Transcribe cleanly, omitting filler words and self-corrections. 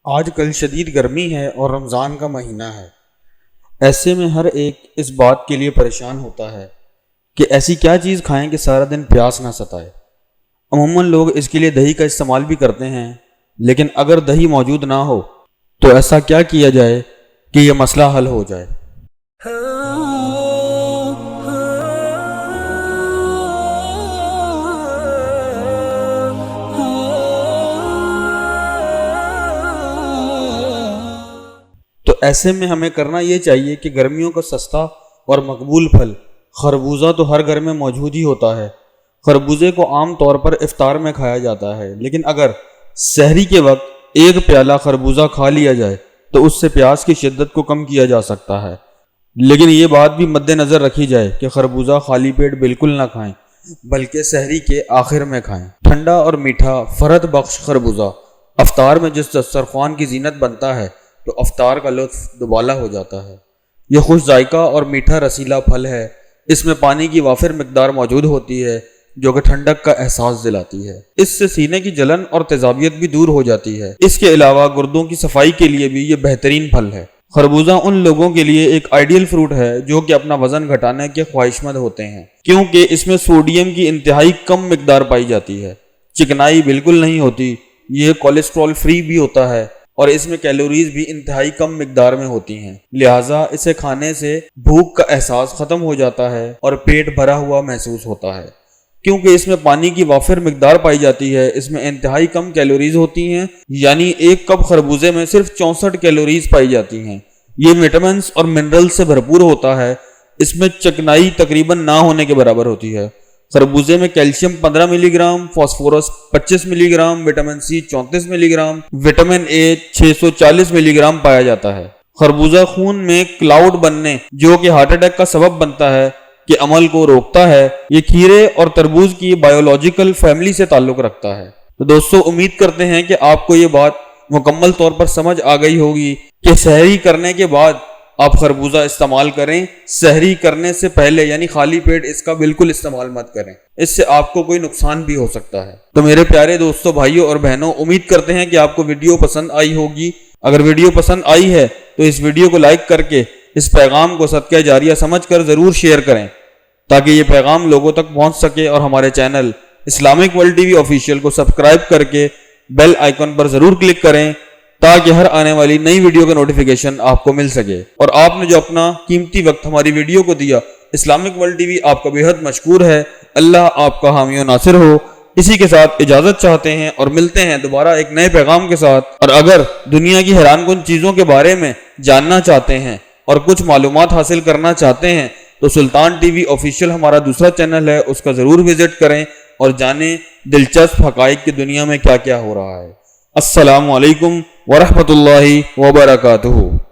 آج کل شدید گرمی ہے اور رمضان کا مہینہ ہے۔ ایسے میں ہر ایک اس بات کے لیے پریشان ہوتا ہے کہ ایسی کیا چیز کھائیں کہ سارا دن پیاس نہ ستائے۔ عموماً لوگ اس کے لیے دہی کا استعمال بھی کرتے ہیں، لیکن اگر دہی موجود نہ ہو تو ایسا کیا کیا جائے کہ یہ مسئلہ حل ہو جائے۔ تو ایسے میں ہمیں کرنا یہ چاہیے کہ گرمیوں کا سستا اور مقبول پھل خربوزہ تو ہر گھر میں موجود ہی ہوتا ہے۔ خربوزے کو عام طور پر افطار میں کھایا جاتا ہے، لیکن اگر سحری کے وقت ایک پیالہ خربوزہ کھا لیا جائے تو اس سے پیاس کی شدت کو کم کیا جا سکتا ہے۔ لیکن یہ بات بھی مد نظر رکھی جائے کہ خربوزہ خالی پیٹ بالکل نہ کھائیں، بلکہ سحری کے آخر میں کھائیں۔ ٹھنڈا اور میٹھا فرحت بخش خربوزہ افطار میں جس دسترخوان کی زینت بنتا ہے تو افطار کا لطف دوبالا ہو جاتا ہے۔ یہ خوش ذائقہ اور میٹھا رسیلا پھل ہے۔ اس میں پانی کی وافر مقدار موجود ہوتی ہے جو کہ ٹھنڈک کا احساس دلاتی ہے۔ اس سے سینے کی جلن اور تیزابیت بھی دور ہو جاتی ہے۔ اس کے علاوہ گردوں کی صفائی کے لیے بھی یہ بہترین پھل ہے۔ خربوزہ ان لوگوں کے لیے ایک آئیڈیل فروٹ ہے جو کہ اپنا وزن گھٹانے کے خواہشمند ہوتے ہیں، کیونکہ اس میں سوڈیم کی انتہائی کم مقدار پائی جاتی ہے۔ چکنائی بالکل نہیں ہوتی، یہ کولیسٹرول فری بھی ہوتا ہے اور اس میں کیلوریز بھی انتہائی کم مقدار میں ہوتی ہیں، لہٰذا اسے کھانے سے بھوک کا احساس ختم ہو جاتا ہے اور پیٹ بھرا ہوا محسوس ہوتا ہے۔ کیونکہ اس میں پانی کی وافر مقدار پائی جاتی ہے، اس میں انتہائی کم کیلوریز ہوتی ہیں، یعنی ایک کپ خربوزے میں صرف 64 کیلوریز پائی جاتی ہیں۔ یہ وٹامنز اور منرل سے بھرپور ہوتا ہے۔ اس میں چکنائی تقریباً نہ ہونے کے برابر ہوتی ہے۔ خربوزے میں کیلشیم 15 ملی گرام، فاسفورس 25 ملی گرام، وٹامن سی 34 ملی گرام، وٹامن اے 640 ملی گرام پایا جاتا ہے۔ خربوزہ خون میں کلاؤڈ بننے جو کہ ہارٹ اٹیک کا سبب بنتا ہے کے عمل کو روکتا ہے۔ یہ کھیرے اور تربوز کی بایولوجیکل فیملی سے تعلق رکھتا ہے۔ تو دوستو، امید کرتے ہیں کہ آپ کو یہ بات مکمل طور پر سمجھ آ گئی ہوگی کہ سحری کرنے کے بعد آپ خربوزہ استعمال کریں، سحری کرنے سے پہلے یعنی خالی پیٹ اس کا بالکل استعمال مت کریں، اس سے آپ کو کوئی نقصان بھی ہو سکتا ہے۔ تو میرے پیارے دوستو، بھائیوں اور بہنوں، امید کرتے ہیں کہ آپ کو ویڈیو پسند آئی ہوگی۔ اگر ویڈیو پسند آئی ہے تو اس ویڈیو کو لائک کر کے اس پیغام کو صدقہ جاریہ سمجھ کر ضرور شیئر کریں تاکہ یہ پیغام لوگوں تک پہنچ سکے، اور ہمارے channel Islamic world T V official کو سبسکرائب کر کے بیل آئیکن پر ضرور کلک کریں تاکہ ہر آنے والی نئی ویڈیو کا نوٹیفیکیشن آپ کو مل سکے۔ اور آپ نے جو اپنا قیمتی وقت ہماری ویڈیو کو دیا، اسلامک ورلڈ ٹی وی آپ کا بے حد مشکور ہے۔ اللہ آپ کا حامی و ناصر ہو۔ اسی کے ساتھ اجازت چاہتے ہیں اور ملتے ہیں دوبارہ ایک نئے پیغام کے ساتھ۔ اور اگر دنیا کی حیران کن چیزوں کے بارے میں جاننا چاہتے ہیں اور کچھ معلومات حاصل کرنا چاہتے ہیں تو سلطان ٹی وی آفیشیل ہمارا دوسرا چینل ہے، اس کا ضرور وزٹ کریں اور جانیں دلچسپ حقائق کی دنیا میں کیا کیا ہو رہا ہے۔ السلام علیکم ورحمۃ اللہ وبرکاتہ۔